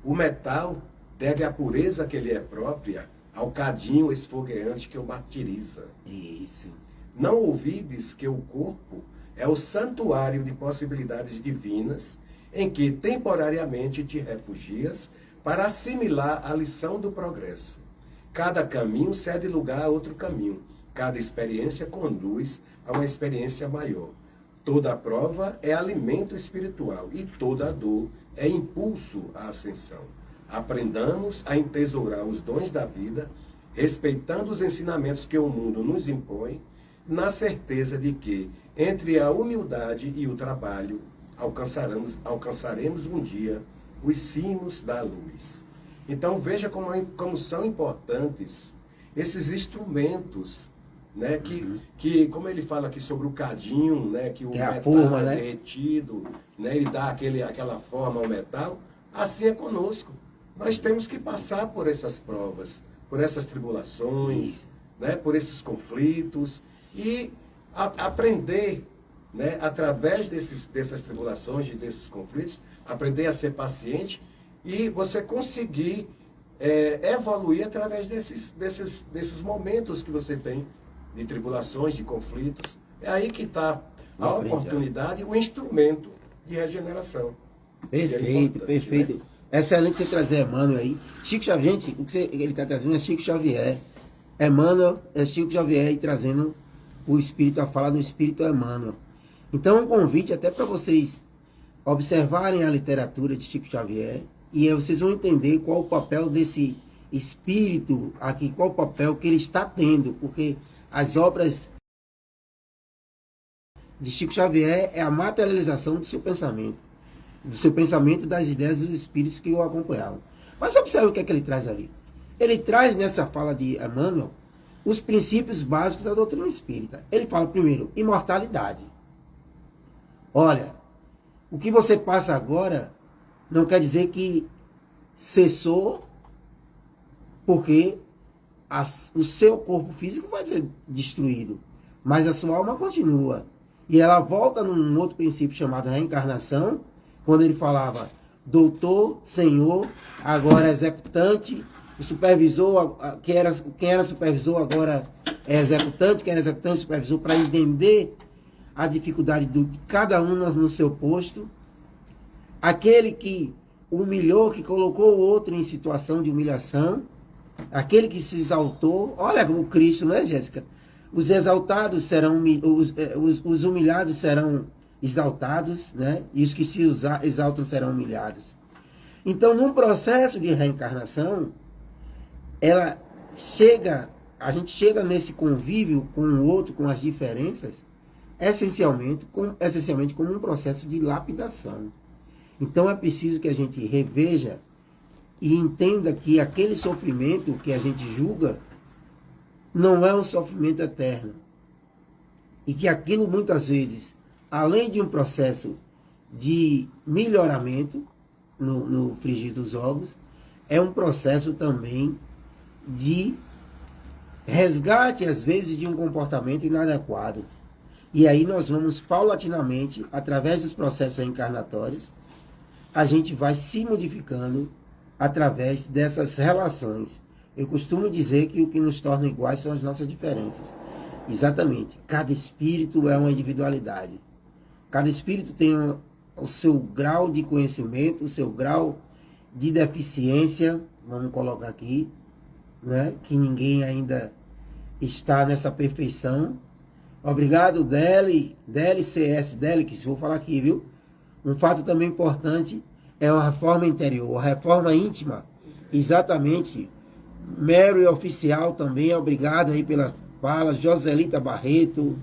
[SPEAKER 4] O metal deve a pureza que lhe é própria ao cadinho esfogueante que o martiriza.
[SPEAKER 1] Isso.
[SPEAKER 4] Não ouvides que o corpo é o santuário de possibilidades divinas em que temporariamente te refugias para assimilar a lição do progresso. Cada caminho cede lugar a outro caminho. Cada experiência conduz a uma experiência maior. Toda prova é alimento espiritual e toda dor é impulso à ascensão. Aprendamos a entesourar os dons da vida, respeitando os ensinamentos que o mundo nos impõe, na certeza de que, entre a humildade e o trabalho, alcançaremos um dia os cimos da luz. Então veja como são importantes esses instrumentos, né, que como ele fala aqui sobre o cadinho, né, que o metal é derretido, né, ele dá aquela forma ao metal, assim é conosco. Nós temos que passar por essas provas, por essas tribulações, né, por esses conflitos e aprender, né, através dessas tribulações e desses conflitos, aprender a ser paciente e você conseguir evoluir através desses momentos que você tem de tribulações, de conflitos. É aí que está a oportunidade e o instrumento de regeneração.
[SPEAKER 1] Perfeito, perfeito. Né? Excelente você trazer Emmanuel aí. Chico Xavier, gente, o que ele está trazendo é Chico Xavier. Emmanuel é Chico Xavier aí trazendo o Espírito, a fala do Espírito Emmanuel. Então, um convite até para vocês observarem a literatura de Chico Xavier e aí vocês vão entender qual o papel desse Espírito aqui, qual o papel que ele está tendo, porque as obras de Chico Xavier é a materialização do seu pensamento e das ideias dos espíritos que o acompanhavam. Mas observe o que é que ele traz ali. Ele traz nessa fala de Emmanuel os princípios básicos da doutrina espírita. Ele fala primeiro, imortalidade. Olha, o que você passa agora não quer dizer que cessou, porque o seu corpo físico vai ser destruído, mas a sua alma continua. E ela volta num outro princípio chamado reencarnação, quando ele falava doutor, senhor, agora executante, o supervisor, quem era supervisor agora é executante, quem era executante, supervisor, para entender a dificuldade de cada um no seu posto. Aquele que humilhou, que colocou o outro em situação de humilhação, aquele que se exaltou, olha como Cristo, não é, Jéssica? Os exaltados serão, os humilhados serão exaltados, né? E os que se exaltam serão humilhados. Então, num processo de reencarnação, a gente chega nesse convívio com o outro, com as diferenças, essencialmente como um processo de lapidação. Então, é preciso que a gente reveja e entenda que aquele sofrimento que a gente julga não é um sofrimento eterno. E que aquilo, muitas vezes, além de um processo de melhoramento no frigir dos ovos, é um processo também de resgate, às vezes, de um comportamento inadequado. E aí nós vamos, paulatinamente, através dos processos reencarnatórios, a gente vai se modificando através dessas relações. Eu costumo dizer que o que nos torna iguais são as nossas diferenças. Exatamente. Cada espírito é uma individualidade. Cada espírito tem o seu grau de conhecimento, o seu grau de deficiência, vamos colocar aqui, né? Que ninguém ainda está nessa perfeição. Obrigado, DLCS, que vou falar aqui, viu? Um fato também importante é a reforma interior, a reforma íntima. Exatamente. Mero e oficial também, obrigado aí pela fala. Joselita Barreto,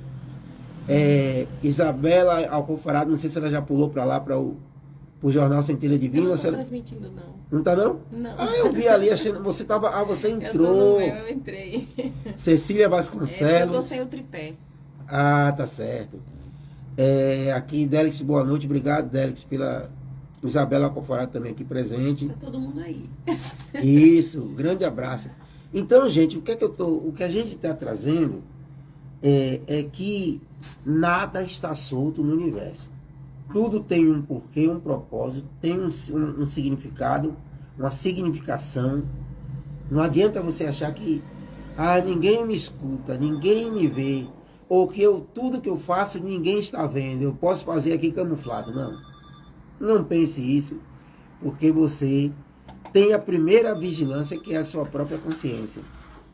[SPEAKER 1] Isabela Alcofarado, não sei se ela já pulou para lá, para o Jornal Centelha Divina.
[SPEAKER 5] Eu não estou transmitindo, não.
[SPEAKER 1] Não tá, não?
[SPEAKER 5] Não.
[SPEAKER 1] Ah, eu vi ali, achando você tava. Ah, você entrou.
[SPEAKER 5] Eu entrei.
[SPEAKER 1] Cecília Vasconcelos.
[SPEAKER 5] Eu tô sem o tripé.
[SPEAKER 1] Ah, tá certo. Aqui, Délix, boa noite. Obrigado, Délix, pela Isabela Alcofarado também aqui presente.
[SPEAKER 5] Tá todo mundo aí.
[SPEAKER 1] Isso, grande abraço. Então, gente, o que a gente está trazendo é que nada está solto no universo. Tudo tem um porquê, um propósito, tem um significado, uma significação. Não adianta você achar que ninguém me escuta, ninguém me vê, ou que tudo que eu faço ninguém está vendo, eu posso fazer aqui camuflado. Não. Não pense isso, porque você tem a primeira vigilância, que é a sua própria consciência.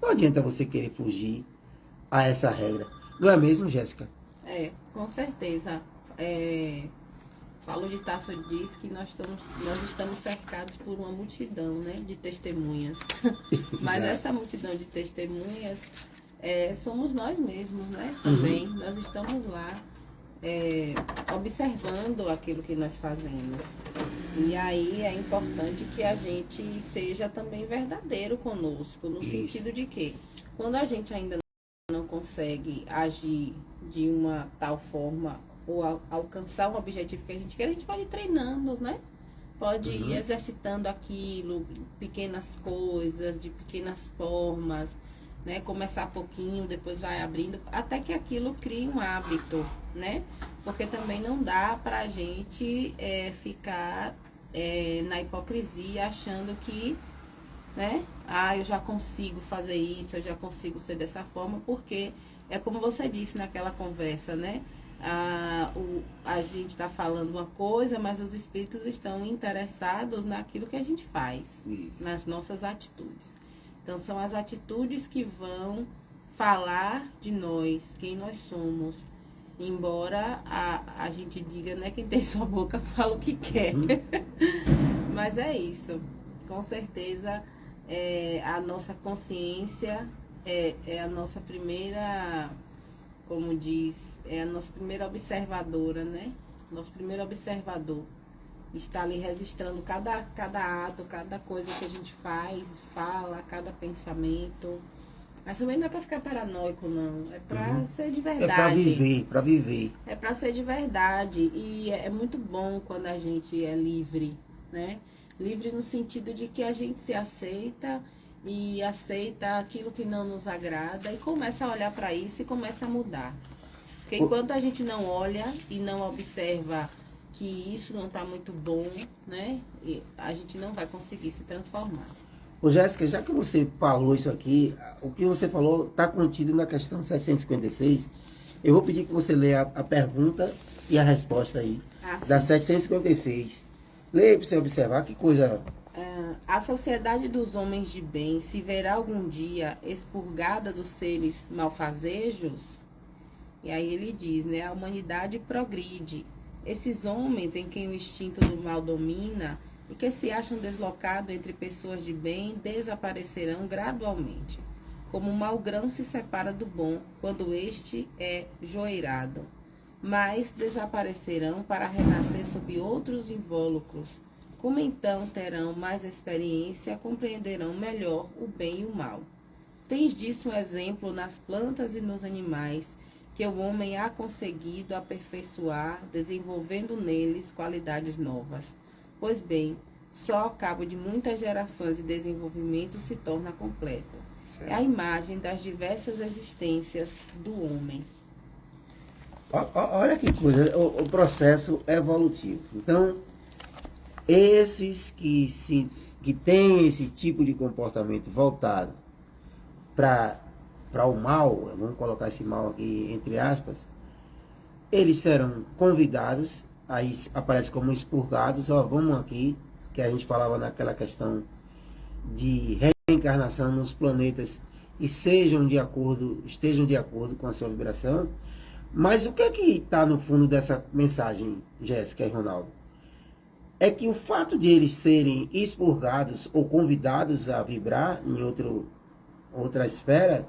[SPEAKER 1] Não adianta você querer fugir a essa regra. Não é mesmo, Jéssica?
[SPEAKER 5] Com certeza. Paulo de Tarso diz que nós estamos cercados por uma multidão, né, de testemunhas. Mas essa multidão de testemunhas somos nós mesmos, né? Também. Nós estamos lá observando aquilo que nós fazemos. E aí é importante que a gente seja também verdadeiro conosco, no sentido de que quando a gente ainda não consegue agir de uma tal forma ou alcançar um objetivo que a gente quer, a gente pode ir treinando, né? Pode ir exercitando aquilo, pequenas coisas, de pequenas formas, né? Começar pouquinho, depois vai abrindo, até que aquilo crie um hábito, né? Porque também não dá pra gente ficar na hipocrisia achando que, né? Eu já consigo fazer isso, eu já consigo ser dessa forma, porque é como você disse naquela conversa, né? A gente está falando uma coisa, mas os espíritos estão interessados naquilo que a gente faz, nas nossas atitudes. Então, são as atitudes que vão falar de nós, quem nós somos. Embora a gente diga, né, quem tem sua boca fala o que quer. Mas é isso. Com certeza, a nossa consciência é a nossa primeira, como diz, é a nossa primeira observadora, né? Nosso primeiro observador. Está ali registrando cada ato, cada coisa que a gente faz, fala, cada pensamento. Mas também não é para ficar paranoico, não. É para ser de verdade.
[SPEAKER 1] É para viver.
[SPEAKER 5] É para ser de verdade. E é muito bom quando a gente é livre, né? Livre no sentido de que a gente se aceita e aceita aquilo que não nos agrada e começa a olhar para isso e começa a mudar. Porque enquanto a gente não olha e não observa que isso não está muito bom, né? E a gente não vai conseguir se transformar.
[SPEAKER 1] Ô Jéssica, já que você falou isso aqui, o que você falou está contido na questão 756. Eu vou pedir que você leia a pergunta e a resposta aí, da 756. Leia para você observar que coisa...
[SPEAKER 5] A sociedade dos homens de bem se verá algum dia expurgada dos seres malfazejos? E aí ele diz, né? A humanidade progride. Esses homens em quem o instinto do mal domina e que se acham deslocados entre pessoas de bem desaparecerão gradualmente, como o mau grão se separa do bom quando este é joeirado, mas desaparecerão para renascer sob outros invólucros. Como então terão mais experiência, compreenderão melhor o bem e o mal. Tens disso um exemplo nas plantas e nos animais, que o homem há conseguido aperfeiçoar, desenvolvendo neles qualidades novas. Pois bem, só ao cabo de muitas gerações de desenvolvimento se torna completo. Certo. É a imagem das diversas existências do homem.
[SPEAKER 1] Olha que coisa, o processo evolutivo. Então, esses que têm esse tipo de comportamento voltado para o mal, vamos colocar esse mal aqui entre aspas, eles serão convidados, aí aparece como expurgados, ó, vamos aqui, que a gente falava naquela questão de reencarnação nos planetas e estejam de acordo com a sua vibração. Mas o que é que está no fundo dessa mensagem, Jéssica e Ronaldo? É que o fato de eles serem expurgados ou convidados a vibrar em outra esfera,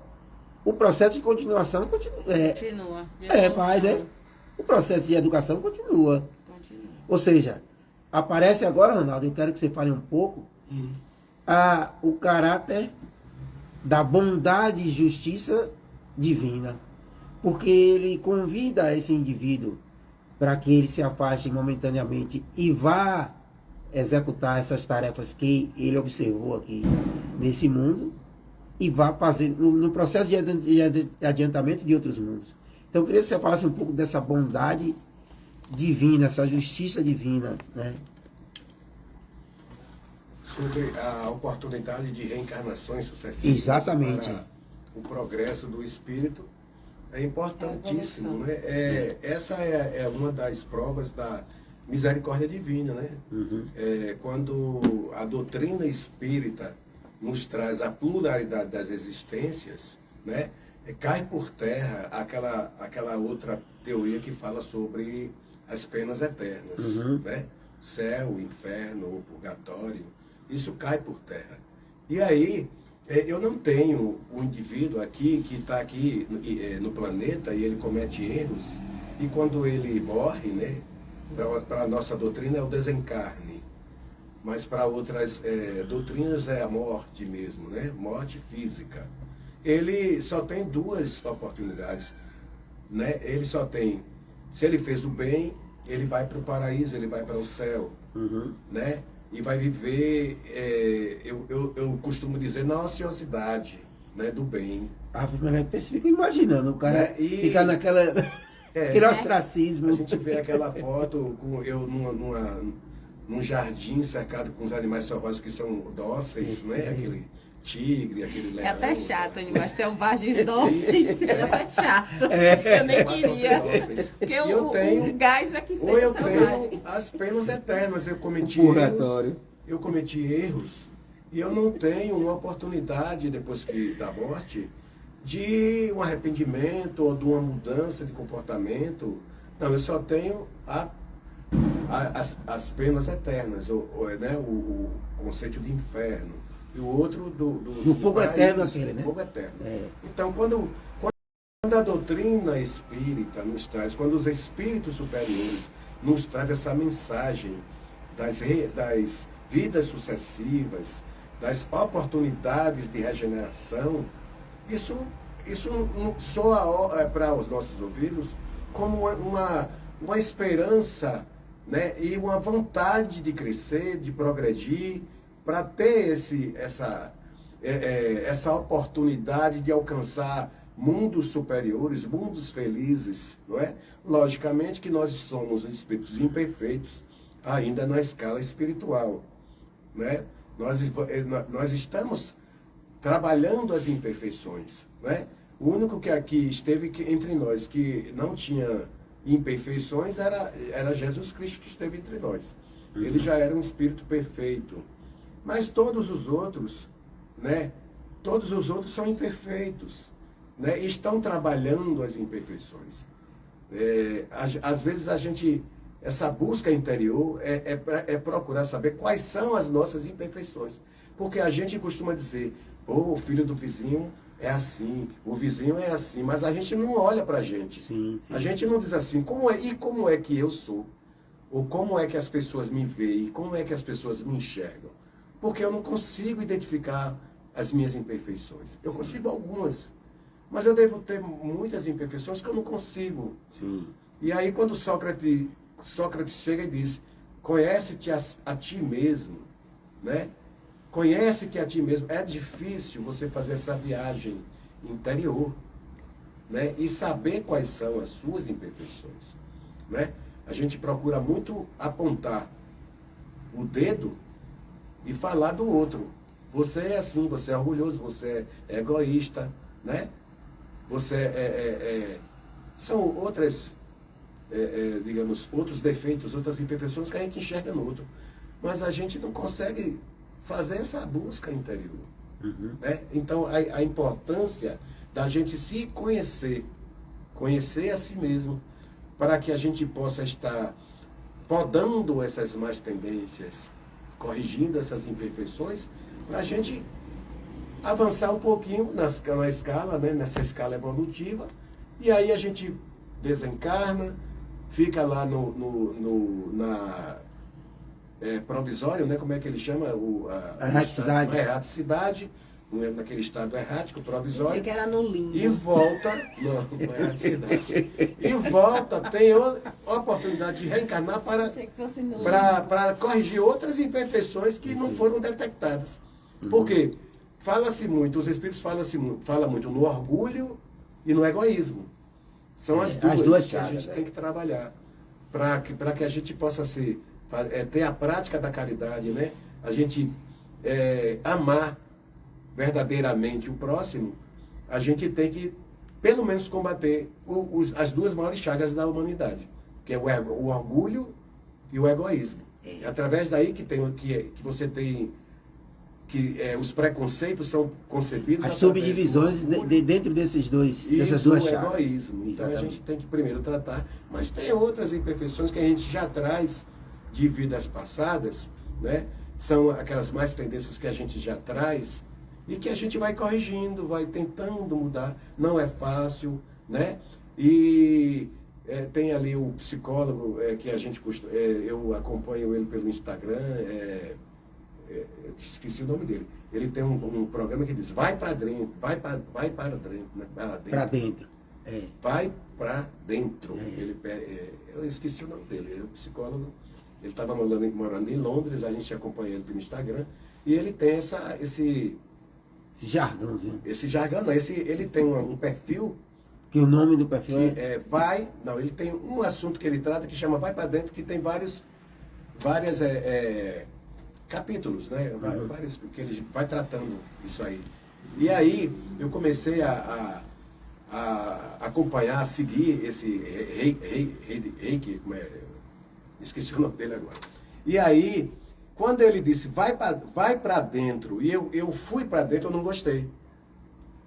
[SPEAKER 1] o processo de continuação continua. Né? O processo de educação continua. Ou seja, aparece agora, Ronaldo, eu quero que você fale um pouco o caráter da bondade e justiça divina. Porque ele convida esse indivíduo para que ele se afaste momentaneamente e vá executar essas tarefas que ele observou aqui nesse mundo e vá fazer no processo de adiantamento de outros mundos. Então eu queria que você falasse um pouco dessa bondade divina, essa justiça divina, né?
[SPEAKER 4] Sobre a oportunidade de reencarnações sucessivas.
[SPEAKER 1] Exatamente.
[SPEAKER 4] Para o progresso do espírito é importantíssimo, né? Essa é uma das provas da misericórdia divina, né? Quando a doutrina espírita nos traz a pluralidade das existências, né? Cai por terra aquela outra teoria que fala sobre as penas eternas, né? Céu, inferno, o purgatório, isso cai por terra. E aí, eu não tenho um indivíduo aqui que está aqui no planeta e ele comete erros, e quando ele morre, né? Para a nossa doutrina é o desencarne, mas para outras doutrinas é a morte mesmo, né? Morte física. Ele só tem duas oportunidades, né? Ele só tem, se ele fez o bem, ele vai para o paraíso, ele vai para o céu, né? E vai viver, eu costumo dizer, na ociosidade, né? Do bem.
[SPEAKER 1] Você fica imaginando o cara ficar naquela... aquele ostracismo.
[SPEAKER 4] A gente vê aquela foto com eu num jardim cercado com os animais selvagens que são dóceis, né? Aquele tigre, aquele leão.
[SPEAKER 5] É até chato, animais selvagens dóceis. É até chato. Eu nem queria. Porque o gás é que seja
[SPEAKER 4] eu
[SPEAKER 5] selvagem.
[SPEAKER 4] tenho as penas eternas. Eu cometi erros e eu não tenho uma oportunidade depois da morte de um arrependimento ou de uma mudança de comportamento. Não, eu só tenho as penas eternas, né? O conceito de inferno. E o outro do
[SPEAKER 1] fogo paraíso, eterno aquele, né?
[SPEAKER 4] Fogo eterno. Então, quando a doutrina espírita nos traz, quando os espíritos superiores nos trazem essa mensagem das vidas sucessivas, das oportunidades de regeneração, isso soa para os nossos ouvidos como uma esperança né? E uma vontade de crescer, de progredir, para ter essa oportunidade de alcançar mundos superiores, mundos felizes, não é? Logicamente que nós somos espíritos imperfeitos ainda na escala espiritual, né? Nós estamos trabalhando as imperfeições, né? O único que aqui esteve entre nós que não tinha imperfeições era Jesus Cristo, que esteve entre nós. Ele já era um espírito perfeito. Mas todos os outros, né? Todos os outros são imperfeitos, né? E estão trabalhando as imperfeições. Às vezes essa busca interior é procurar saber quais são as nossas imperfeições. Porque a gente costuma dizer, pô, o filho do vizinho é assim, o vizinho é assim, mas a gente não olha para a gente.
[SPEAKER 1] Sim, sim.
[SPEAKER 4] A gente não diz assim, como é que eu sou? Ou como é que as pessoas me veem? Como é que as pessoas me enxergam? Porque eu não consigo identificar as minhas imperfeições. Eu consigo algumas, mas eu devo ter muitas imperfeições que eu não consigo.
[SPEAKER 1] Sim.
[SPEAKER 4] E aí quando Sócrates chega e diz, conhece-te a ti mesmo, né? Conhece-te a ti mesmo. É difícil você fazer essa viagem interior, né? E saber quais são as suas imperfeições, né? A gente procura muito apontar o dedo e falar do outro. Você é assim, você é orgulhoso, você é egoísta, né? Você são outras, digamos, outros defeitos, outras imperfeições que a gente enxerga no outro. Mas a gente não consegue fazer essa busca interior. Né? Então, a importância da gente se conhecer a si mesmo, para que a gente possa estar podando essas más tendências, corrigindo essas imperfeições, para a gente avançar um pouquinho na escala, né? Nessa escala evolutiva, e aí a gente desencarna, fica lá na provisório, né? Como é que ele chama?
[SPEAKER 1] A erraticidade.
[SPEAKER 4] Erraticidade, naquele estado errático, provisório.
[SPEAKER 5] Pensei que era no limbo.
[SPEAKER 4] E volta, não é erraticidade. E volta, tem oportunidade de reencarnar
[SPEAKER 5] Achei que fosse no limbo.
[SPEAKER 4] para corrigir outras imperfeições que não foram detectadas. Por quê? Fala-se muito, os espíritos falam muito no orgulho e no egoísmo. São as duas que a gente tem que trabalhar para que a gente possa ter a prática da caridade, né? A gente amar verdadeiramente o próximo. A gente tem que, pelo menos, combater as duas maiores chagas da humanidade, que é o orgulho e o egoísmo. É através daí que você tem os preconceitos são concebidos.
[SPEAKER 1] As subdivisões dentro dessas duas chaves.
[SPEAKER 4] Egoísmo. Então a gente tem que primeiro tratar, mas tem outras imperfeições que a gente já traz de vidas passadas, né? São aquelas mais tendências que a gente já traz e que a gente vai corrigindo, vai tentando mudar. Não é fácil, né? E tem ali o psicólogo que a gente eu acompanho ele pelo Instagram. Eu esqueci o nome dele. Ele tem um programa que diz, vai para dentro, vai para dentro, né?
[SPEAKER 1] Para dentro.
[SPEAKER 4] Vai para dentro. Eu esqueci o nome dele. Ele é um psicólogo. Ele estava morando em Londres, a gente acompanha ele pelo Instagram. E ele tem esse
[SPEAKER 1] jargãozinho.
[SPEAKER 4] Esse jargão, não. Ele tem um perfil.
[SPEAKER 1] Que o nome do perfil
[SPEAKER 4] ele tem um assunto que ele trata que chama Vai para Dentro, que tem vários capítulos, né? Vários, que ele vai tratando isso aí. E aí eu comecei a acompanhar, a seguir esse Reiki, esqueci o nome dele agora. E aí, quando ele disse vai para dentro, e eu fui para dentro, eu não gostei.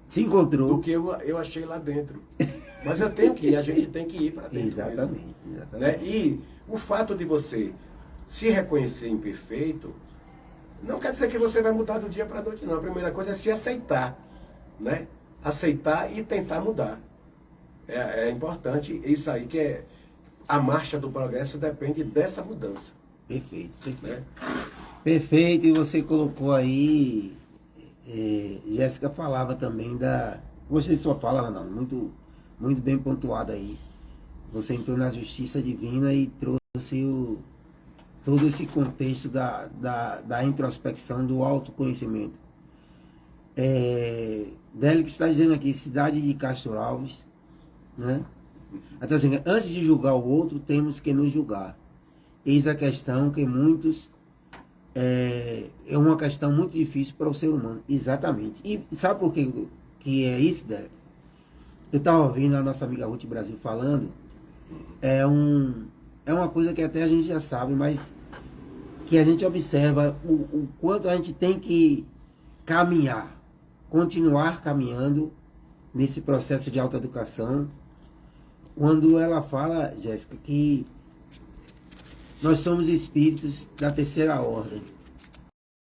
[SPEAKER 1] Se encontrou.
[SPEAKER 4] Do que eu achei lá dentro. Mas eu tenho que ir, a gente tem que ir para dentro.
[SPEAKER 1] Exatamente.
[SPEAKER 4] Né? E o fato de você se reconhecer imperfeito não quer dizer que você vai mudar do dia para a noite, não. A primeira coisa é se aceitar, né? Aceitar e tentar mudar. É importante isso aí, que a marcha do progresso depende dessa mudança.
[SPEAKER 1] Perfeito.
[SPEAKER 4] Né?
[SPEAKER 1] Perfeito, e você colocou aí, Jéssica falava também você só fala, não, muito bem pontuado aí. Você entrou na justiça divina e trouxe todo esse contexto da introspecção, do autoconhecimento. Délix está dizendo aqui, cidade de Castro Alves, né? Até assim, antes de julgar o outro, temos que nos julgar. Eis a questão que muitos... É uma questão muito difícil para o ser humano. Exatamente. E sabe por que é isso, Délix? Eu estava ouvindo a nossa amiga Ruth Brasil falando, é uma coisa que até a gente já sabe, mas que a gente observa o quanto a gente tem que caminhar, continuar caminhando nesse processo de autoeducação, quando ela fala, Jéssica, que nós somos espíritos da terceira ordem.